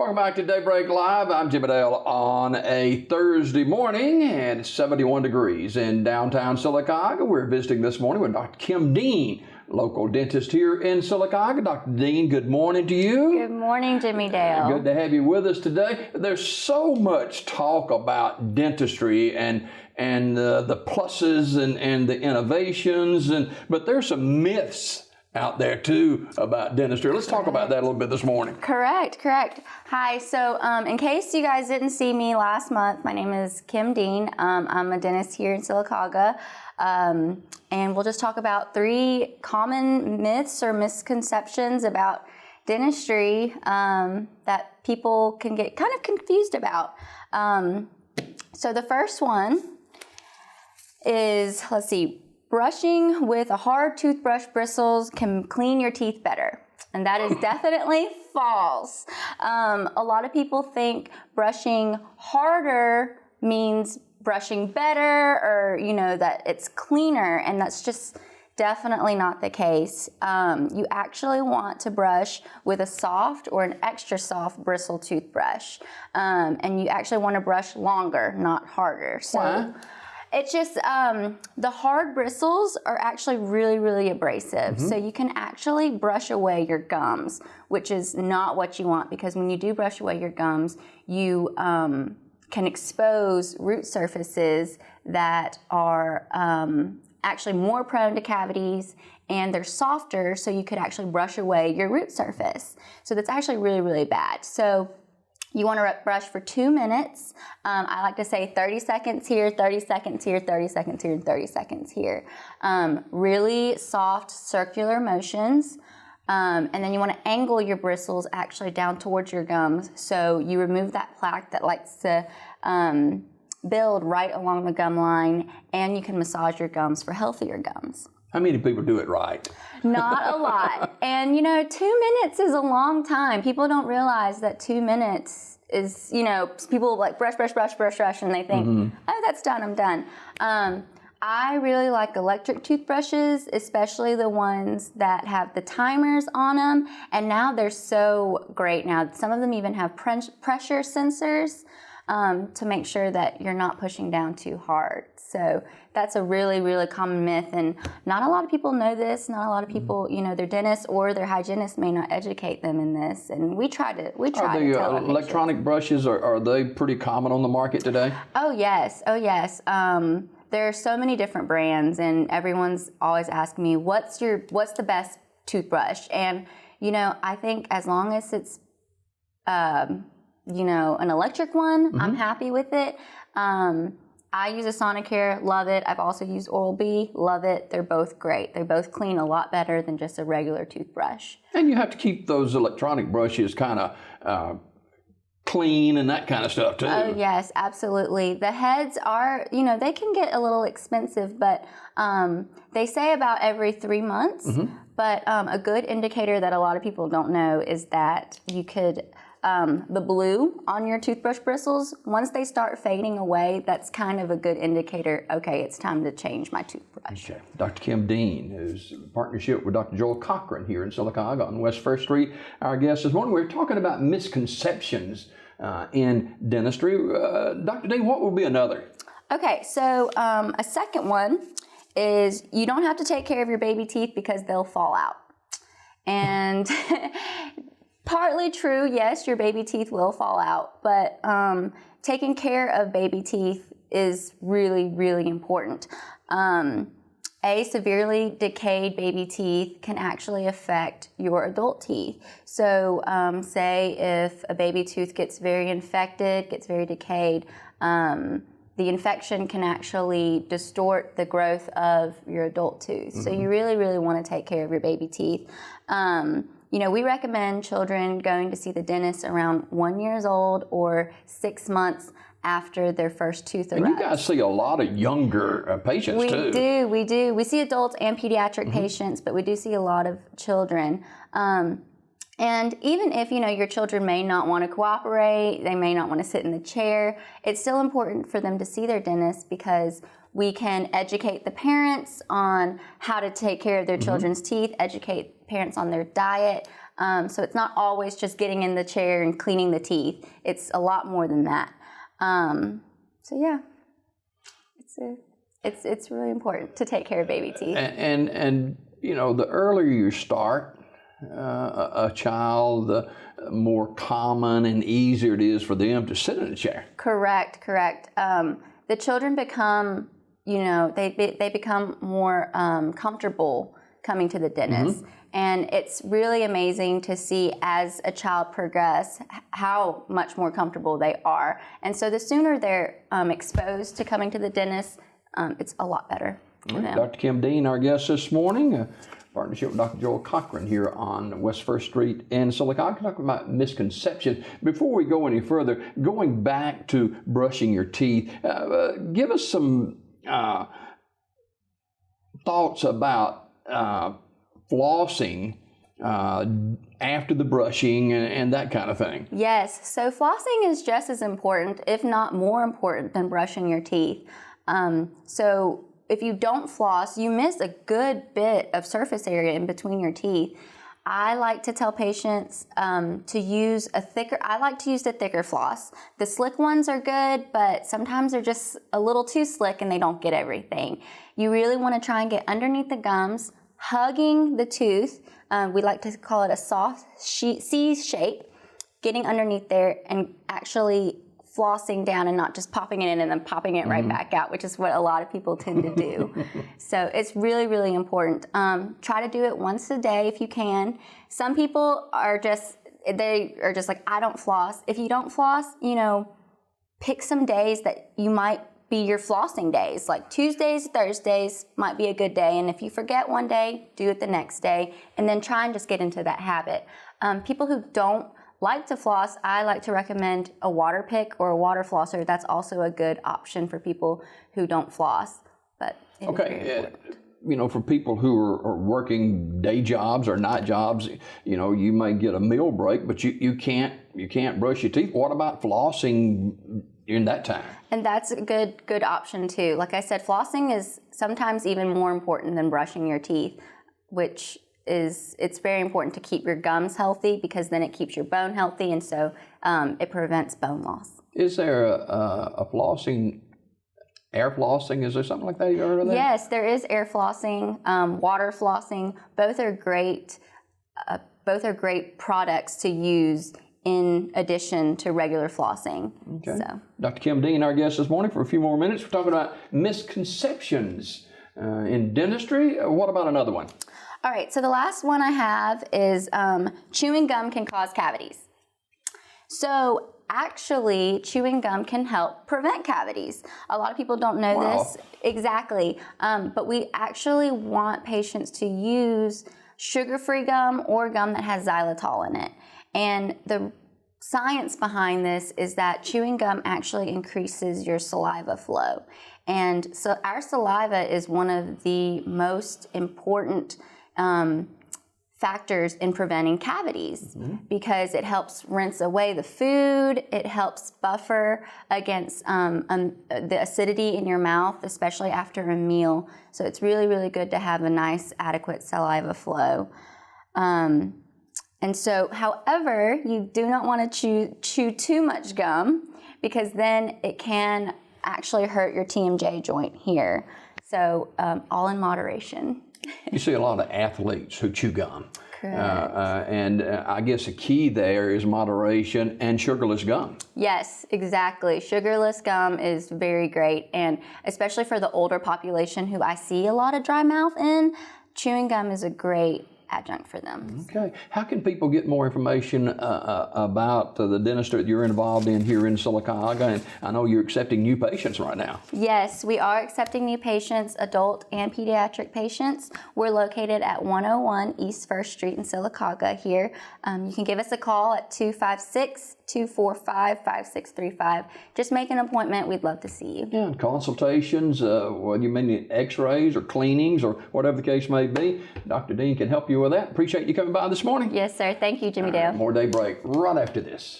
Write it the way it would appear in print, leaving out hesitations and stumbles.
Welcome back to Daybreak Live. I'm Jim Adele on a Thursday morning, and it's 71 degrees in downtown Sylacauga. We're visiting this morning with Dr. Kim Dean, local dentist here in Sylacauga. Dr. Dean, good morning to you. Good morning, Jimmy Dale. Good to have you with us today. There's so much talk about dentistry and the pluses and the innovations, but there's some myths out there too about dentistry. Let's talk about that a little bit this morning. Correct. Hi, so in case you guys didn't see me last month, my name is Kim Dean. I'm a dentist here in Sylacauga, and we'll just talk about 3 common myths or misconceptions about dentistry that people can get kind of confused about. So the first one is, brushing with a hard toothbrush bristles can clean your teeth better. And that is definitely false. A lot of people think brushing harder means brushing better, or, that it's cleaner, and that's just definitely not the case. You actually want to brush with a soft or an extra soft bristle toothbrush. And you actually want to brush longer, not harder. So. It's just, the hard bristles are actually really, really abrasive. So you can actually brush away your gums, which is not what you want, because when you do brush away your gums, you can expose root surfaces that are actually more prone to cavities, and they're softer, so you could actually brush away your root surface. So that's actually really, really bad. So you want to brush for 2 minutes. I like to say 30 seconds here, 30 seconds here, 30 seconds here, and 30 seconds here. Really soft circular motions. And then you want to angle your bristles actually down towards your gums, so you remove that plaque that likes to build right along the gum line, and you can massage your gums for healthier gums. How many people do it right? Not a lot. And 2 minutes is a long time. People don't realize that 2 minutes is, people like brush, and they think, oh, that's done, I'm done. I really like electric toothbrushes, especially the ones that have the timers on them. And now they're so great now. Some of them even have pressure sensors to make sure that you're not pushing down too hard. So that's a really, really common myth, and not a lot of people know this. Not a lot of people, their dentists or their hygienists may not educate them in this, and we try to tell them. Electronic brushes, are they pretty common on the market today? Oh yes. There are so many different brands, and everyone's always asking me, what's the best toothbrush? And I think as long as it's an electric one, I'm happy with it. I use a Sonicare, love it. I've also used Oral-B, love it. They're both great. They both clean a lot better than just a regular toothbrush. And you have to keep those electronic brushes kind of clean and that kind of stuff too. Oh yes, absolutely. The heads are, they can get a little expensive, but they say about every 3 months. But a good indicator that a lot of people don't know is that you could, the blue on your toothbrush bristles, once they start fading away, that's kind of a good indicator, okay, it's time to change my toothbrush. Okay. Dr. Kim Dean, who's in partnership with Dr. Joel Cochran here in Sylacauga on West 1st Street. Our guest this morning, we're talking about misconceptions in dentistry. Dr. Dean, what would be another? Okay, so a second one is you don't have to take care of your baby teeth because they'll fall out. And partly true, yes, your baby teeth will fall out, but taking care of baby teeth is really, really important. Severely decayed baby teeth can actually affect your adult teeth. So say if a baby tooth gets very infected, gets very decayed, the infection can actually distort the growth of your adult tooth. So you really, really want to take care of your baby teeth. We recommend children going to see the dentist around 1 year old or 6 months after their first tooth erupts. And you guys see a lot of younger patients too. We do. We see adults and pediatric patients, but we do see a lot of children. And even if, your children may not want to cooperate, they may not want to sit in the chair, it's still important for them to see their dentist, because we can educate the parents on how to take care of their children's teeth, educate parents on their diet, So it's not always just getting in the chair and cleaning the teeth. It's a lot more than that. So yeah, it's really important to take care of baby teeth. And you know, the earlier you start a child, the more common and easier it is for them to sit in a chair. Correct. The children become, they become more comfortable coming to the dentist. And it's really amazing to see as a child progress how much more comfortable they are. And so the sooner they're exposed to coming to the dentist, it's a lot better for them. Dr. Kim Dean, our guest this morning, partnership with Dr. Joel Cochran here on West 1st Street in Silicaga, talking about misconceptions. Before we go any further, going back to brushing your teeth, give us some thoughts about flossing after the brushing and that kind of thing. Yes, so flossing is just as important, if not more important, than brushing your teeth. So if you don't floss, you miss a good bit of surface area in between your teeth. I like to tell patients to use I like to use the thicker floss. The slick ones are good, but sometimes they're just a little too slick and they don't get everything. You really want to try and get underneath the gums, hugging the tooth. We like to call it a soft C shape, getting underneath there and actually flossing down and not just popping it in and then popping it right back out, which is what a lot of people tend to do. So it's really, really important. Try to do it once a day if you can. Some people are just like, I don't floss. If you don't floss, pick some days that you might be your flossing days. Like Tuesdays, Thursdays might be a good day. And if you forget one day, do it the next day. And then try and just get into that habit. People who don't like to floss, I like to recommend a water pick or a water flosser. That's also a good option for people who don't floss. But okay, for people who are working day jobs or night jobs, you may get a meal break, but you can't brush your teeth. What about flossing in that time? And that's a good option too. Like I said, flossing is sometimes even more important than brushing your teeth, which it's very important to keep your gums healthy because then it keeps your bone healthy, and so it prevents bone loss. Is there a flossing, air flossing? Is there something like that? You heard of that? Yes, there is air flossing, water flossing. Both are great. Both are great products to use in addition to regular flossing. Okay. So. Dr. Kim Dean, our guest this morning, for a few more minutes. We're talking about misconceptions in dentistry. What about another one? All right, so the last one I have is chewing gum can cause cavities. So actually, chewing gum can help prevent cavities. A lot of people don't know this exactly, but we actually want patients to use sugar-free gum or gum that has xylitol in it. And the science behind this is that chewing gum actually increases your saliva flow. And so our saliva is one of the most important factors in preventing cavities because it helps rinse away the food, it helps buffer against the acidity in your mouth, especially after a meal. So it's really, really good to have a nice, adequate saliva flow. And so, however, you do not want to chew too much gum because then it can actually hurt your TMJ joint here. So all in moderation. You see a lot of athletes who chew gum. Correct. And I guess the key there is moderation and sugarless gum. Yes, exactly. Sugarless gum is very great. And especially for the older population who I see a lot of dry mouth in, chewing gum is a great adjunct for them. Okay. How can people get more information about the dentistry that you're involved in here in Silicaga? And I know you're accepting new patients right now. Yes, we are accepting new patients, adult and pediatric patients. We're located at 101 East 1st Street in Silicaga here. You can give us a call at 256-245-5635. Just make an appointment. We'd love to see you. Yeah, and consultations, whether you mean x-rays or cleanings or whatever the case may be, Dr. Dean can help you with that. Appreciate you coming by this morning. Yes, sir. Thank you, Jimmy Dale. More Daybreak right after this.